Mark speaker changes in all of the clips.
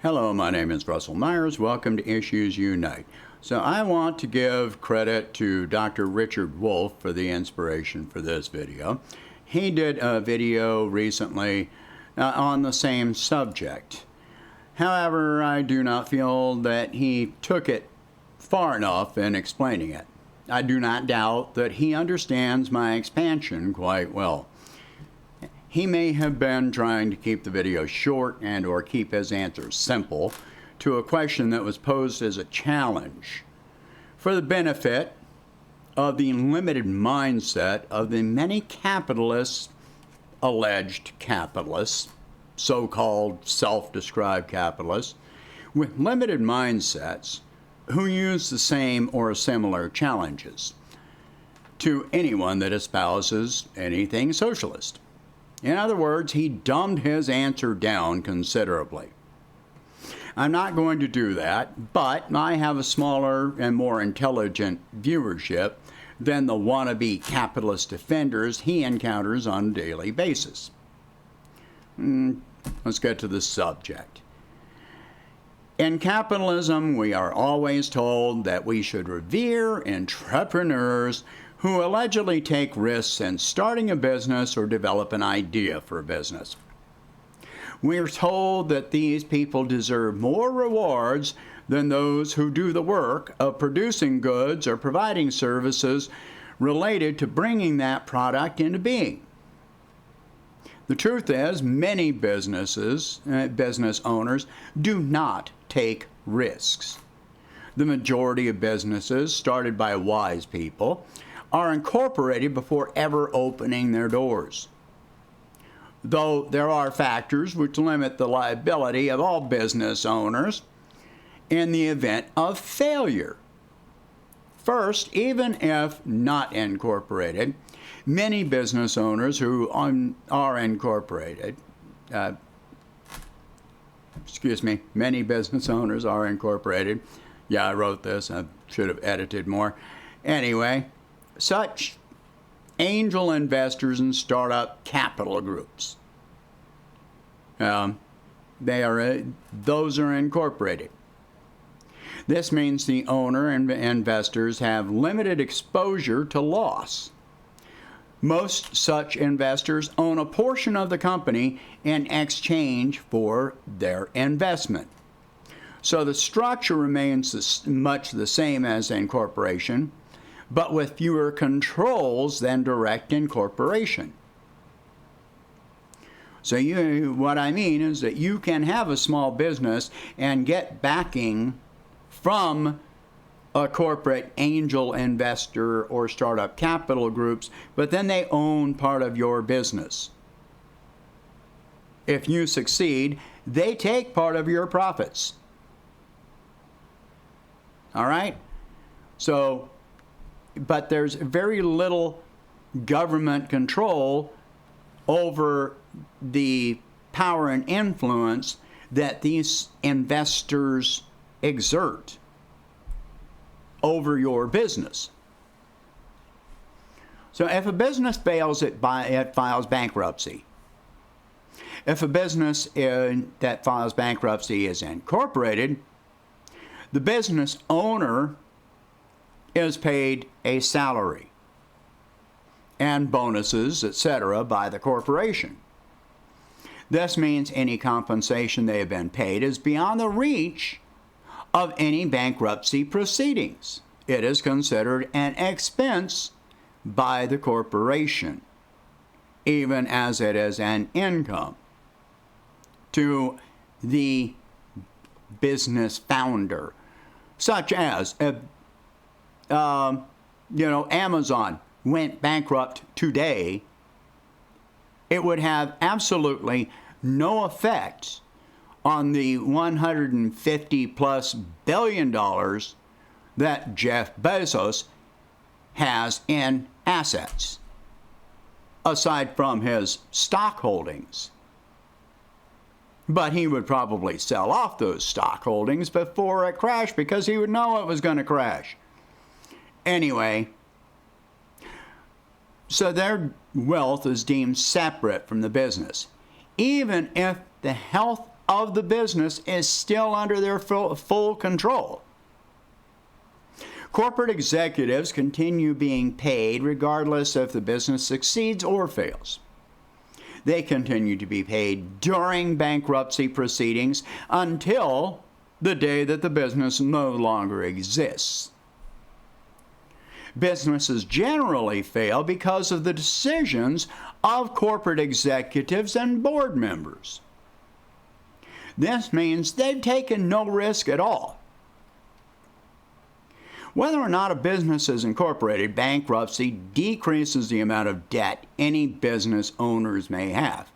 Speaker 1: Hello, my name is Russell Myers. Welcome to Issues Unite. So I want to give credit to Dr. Richard Wolff for the inspiration for this video. He did a video recently on the same subject. However, I do not feel that he took it far enough in explaining it. I do not doubt that he understands my expansion quite well. He may have been trying to keep the video short and or keep his answers simple to a question that was posed as a challenge for the benefit of the limited mindset of the many capitalists, alleged capitalists, so-called self-described capitalists, with limited mindsets who use the same or similar challenges to anyone that espouses anything socialist. In other words, he dumbed his answer down considerably. I'm not going to do that, but I have a smaller and more intelligent viewership than the wannabe capitalist defenders he encounters on a daily basis. Let's get to the subject. In capitalism, we are always told that we should revere entrepreneurs who allegedly take risks in starting a business or develop an idea for a business. We're told that these people deserve more rewards than those who do the work of producing goods or providing services related to bringing that product into being. The truth is, many business owners do not take risks. The majority of businesses started by wise people are incorporated before ever opening their doors. Though there are factors which limit the liability of all business owners in the event of failure. First, even if not incorporated, many business owners who are incorporated, many business owners are incorporated. Yeah, I wrote this. I should have edited more. Anyway, such angel investors and startup capital groups, those are incorporated. This means the owner and investors have limited exposure to loss. Most such investors own a portion of the company in exchange for their investment. So the structure remains much the same as incorporation, but with fewer controls than direct incorporation. So what I mean is that you can have a small business and get backing from a corporate angel investor or startup capital groups, but then they own part of your business. If you succeed, they take part of your profits. All right? So, but there's very little government control over the power and influence that these investors exert over your business. So if a business fails, it files bankruptcy. If a business that files bankruptcy is incorporated, the business owner is paid a salary and bonuses, etc., by the corporation. This means any compensation they have been paid is beyond the reach of any bankruptcy proceedings. It is considered an expense by the corporation, even as it is an income to the business founder, such as Amazon went bankrupt today, it would have absolutely no effect on the $150+ billion that Jeff Bezos has in assets, aside from his stock holdings. But he would probably sell off those stock holdings before it crashed because he would know it was going to crash. Anyway, so their wealth is deemed separate from the business. Even if the health of the business is still under their full control. Corporate executives continue being paid regardless if the business succeeds or fails. They continue to be paid during bankruptcy proceedings until the day that the business no longer exists. Businesses generally fail because of the decisions of corporate executives and board members. This means they've taken no risk at all. Whether or not a business is incorporated, bankruptcy decreases the amount of debt any business owners may have.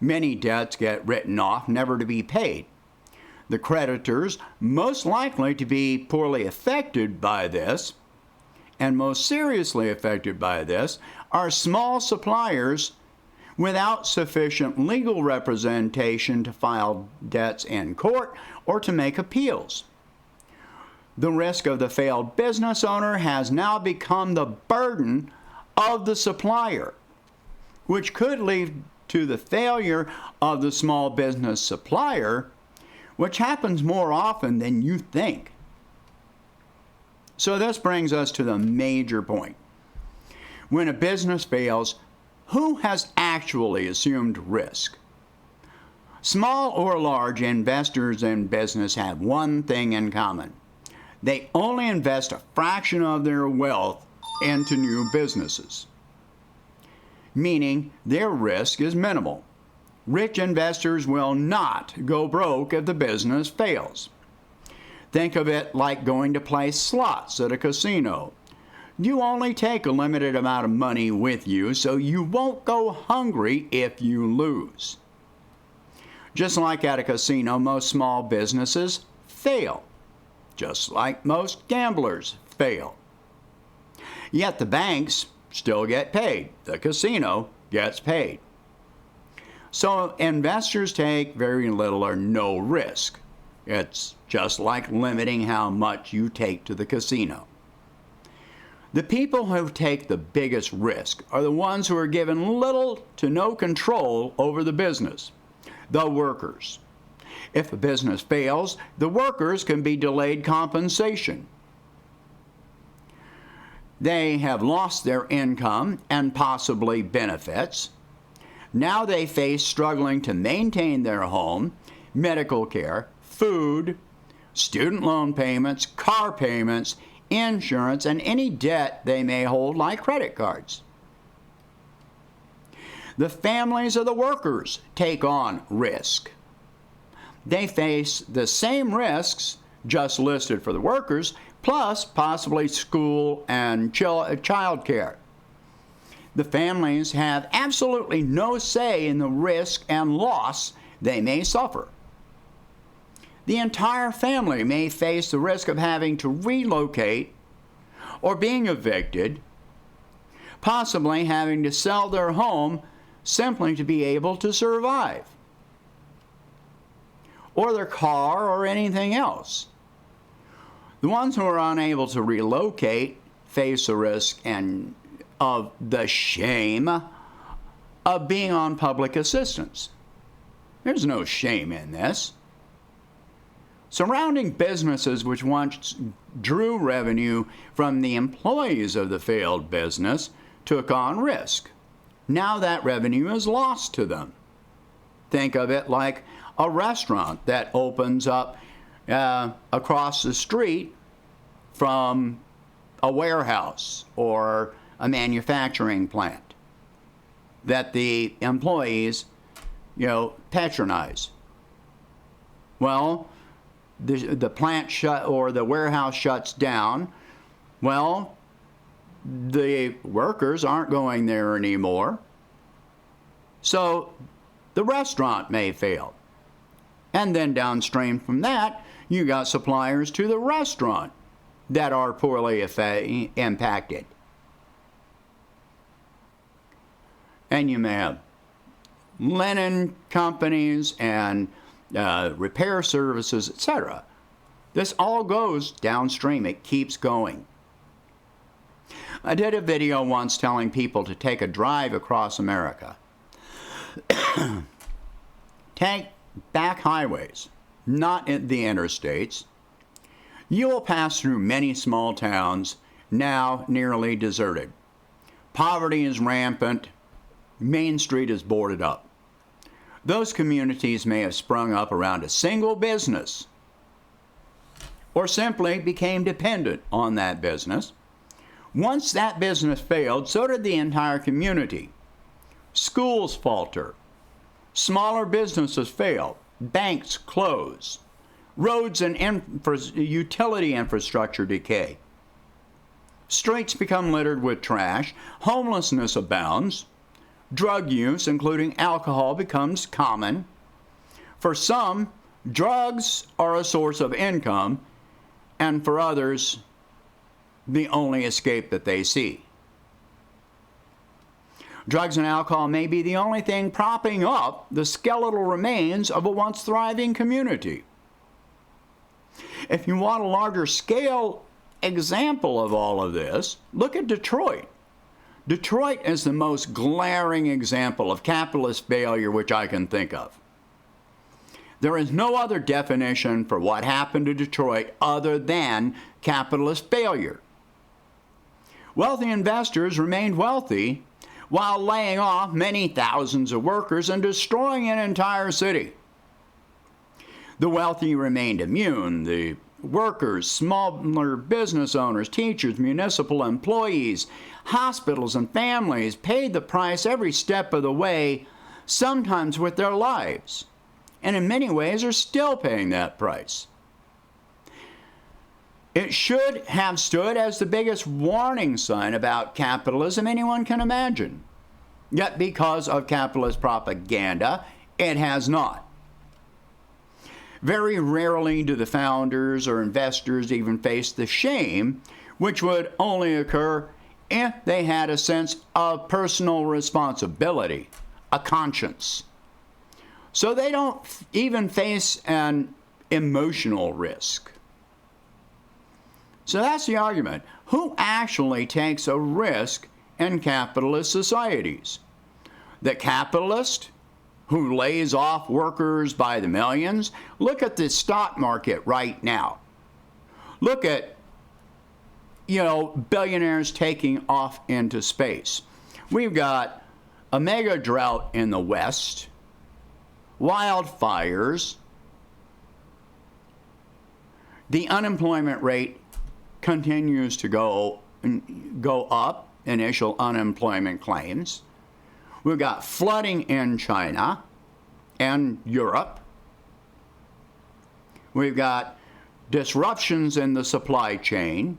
Speaker 1: Many debts get written off, never to be paid. The creditors most likely to be poorly affected by this, and most seriously affected by this, are small suppliers without sufficient legal representation to file debts in court or to make appeals. The risk of the failed business owner has now become the burden of the supplier, which could lead to the failure of the small business supplier, which happens more often than you think. So this brings us to the major point. When a business fails, who has actually assumed risk? Small or large investors in business have one thing in common. They only invest a fraction of their wealth into new businesses, meaning their risk is minimal. Rich investors will not go broke if the business fails. Think of it like going to play slots at a casino. You only take a limited amount of money with you, so you won't go hungry if you lose. Just like at a casino, most small businesses fail. Just like most gamblers fail. Yet the banks still get paid. The casino gets paid. So investors take very little or no risk. It's just like limiting how much you take to the casino. The people who take the biggest risk are the ones who are given little to no control over the business, the workers. If a business fails, the workers can be delayed compensation. They have lost their income and possibly benefits. Now they face struggling to maintain their home, medical care, food, student loan payments, car payments, insurance, and any debt they may hold like credit cards. The families of the workers take on risk. They face the same risks just listed for the workers, plus possibly school and child care. The families have absolutely no say in the risk and loss they may suffer. The entire family may face the risk of having to relocate or being evicted, possibly having to sell their home simply to be able to survive, or their car or anything else. The ones who are unable to relocate face the risk and of the shame of being on public assistance. There's no shame in this. Surrounding businesses which once drew revenue from the employees of the failed business took on risk. Now that revenue is lost to them. Think of it like a restaurant that opens up across the street from a warehouse or a manufacturing plant that the employees, patronize. Well, the plant or the warehouse shuts down. Well, the workers aren't going there anymore. So the restaurant may fail. And then downstream from that, you got suppliers to the restaurant that are poorly impacted. And you may have linen companies and repair services, etc. This all goes downstream. It keeps going. I did a video once telling people to take a drive across America. Take back highways, not in the interstates. You will pass through many small towns now nearly deserted. Poverty is rampant. Main Street is boarded up. Those communities may have sprung up around a single business or simply became dependent on that business. Once that business failed, so did the entire community. Schools falter. Smaller businesses fail. Banks close. Roads and utility infrastructure decay. Streets become littered with trash. Homelessness abounds. Drug use, including alcohol, becomes common. For some, drugs are a source of income, and for others, the only escape that they see. Drugs and alcohol may be the only thing propping up the skeletal remains of a once thriving community. If you want a larger scale example of all of this, look at Detroit. Detroit is the most glaring example of capitalist failure which I can think of. There is no other definition for what happened to Detroit other than capitalist failure. Wealthy investors remained wealthy while laying off many thousands of workers and destroying an entire city. The wealthy remained immune. The workers, smaller business owners, teachers, municipal employees, hospitals, and families paid the price every step of the way, sometimes with their lives, and in many ways are still paying that price. It should have stood as the biggest warning sign about capitalism anyone can imagine. Yet because of capitalist propaganda, it has not. Very rarely do the founders or investors even face the shame, which would only occur if they had a sense of personal responsibility, a conscience. So they don't even face an emotional risk. So that's the argument. Who actually takes a risk in capitalist societies? The capitalist who lays off workers by the millions? Look at the stock market right now. Look at, billionaires taking off into space. We've got a mega drought in the West, wildfires, the unemployment rate continues to go up, initial unemployment claims. We've got flooding in China and Europe. We've got disruptions in the supply chain.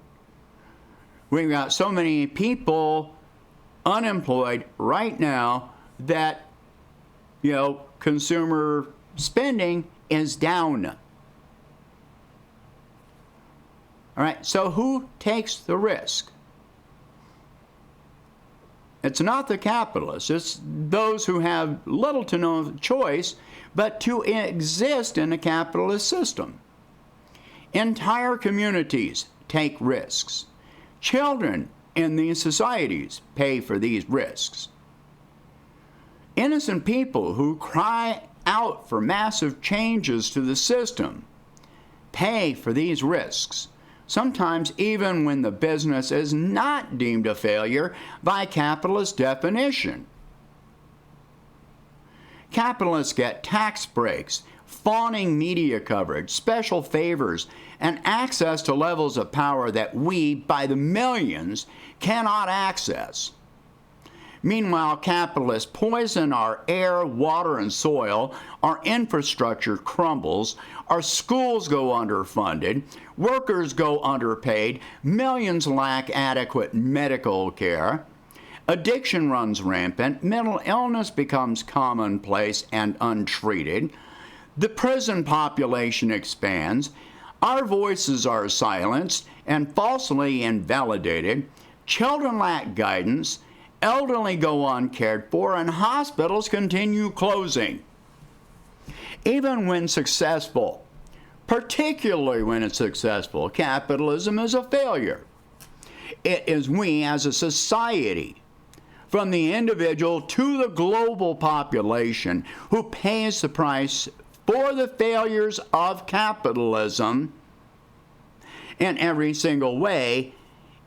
Speaker 1: We've got so many people unemployed right now that, consumer spending is down. All right, so who takes the risk? It's not the capitalists, it's those who have little to no choice but to exist in a capitalist system. Entire communities take risks. Children in these societies pay for these risks. Innocent people who cry out for massive changes to the system pay for these risks, sometimes even when the business is not deemed a failure by capitalist definition. Capitalists get tax breaks, fawning media coverage, special favors, and access to levels of power that we, by the millions, cannot access. Meanwhile, capitalists poison our air, water, and soil, our infrastructure crumbles, our schools go underfunded, workers go underpaid, millions lack adequate medical care, addiction runs rampant, mental illness becomes commonplace and untreated, the prison population expands, our voices are silenced and falsely invalidated, children lack guidance, elderly go uncared for, and hospitals continue closing. Even when successful, particularly when it's successful, capitalism is a failure. It is we as a society, from the individual to the global population, who pays the price for the failures of capitalism in every single way,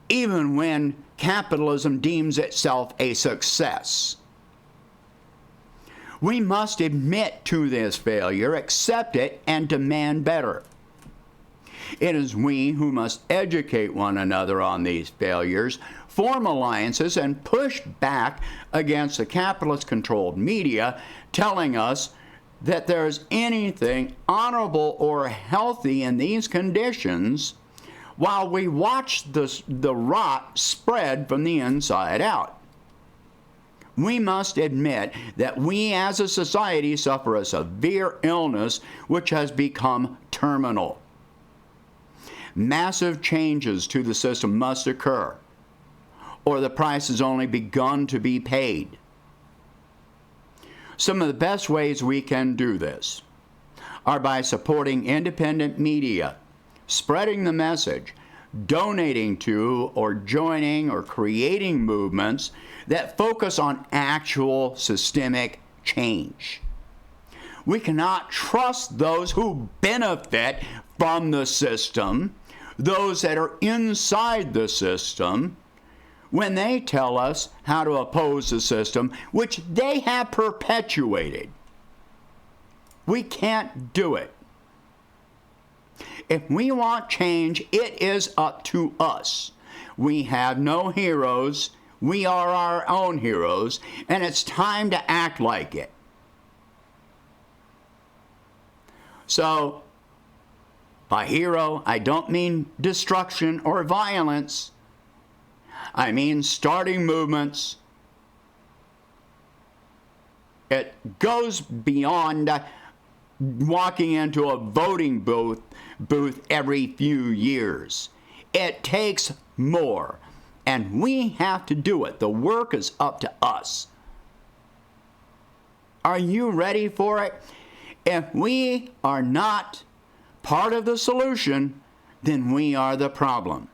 Speaker 1: even when capitalism deems itself a success. We must admit to this failure, accept it, and demand better. It is we who must educate one another on these failures, form alliances, and push back against the capitalist-controlled media telling us that there's anything honorable or healthy in these conditions, while we watch the rot spread from the inside out. We must admit that we as a society suffer a severe illness which has become terminal. Massive changes to the system must occur, or the price has only begun to be paid. Some of the best ways we can do this are by supporting independent media, spreading the message, donating to or joining or creating movements that focus on actual systemic change. We cannot trust those who benefit from the system, those that are inside the system, when they tell us how to oppose the system which they have perpetuated. We can't do it. If we want change, it is up to us. We have no heroes. We are our own heroes, and it's time to act like it. So, by hero, I don't mean destruction or violence. I mean starting movements. It goes beyond walking into a voting booth every few years. It takes more, and we have to do it. The work is up to us. Are you ready for it? If we are not part of the solution, then we are the problem.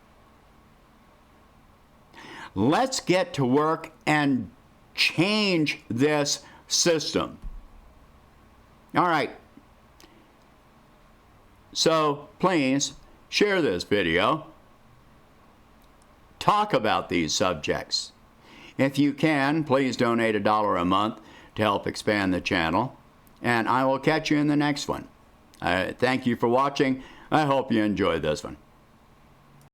Speaker 1: Let's get to work and change this system. All right. So please share this video. Talk about these subjects. If you can, please donate $1 a month to help expand the channel. And I will catch you in the next one. Thank you for watching. I hope you enjoyed this one.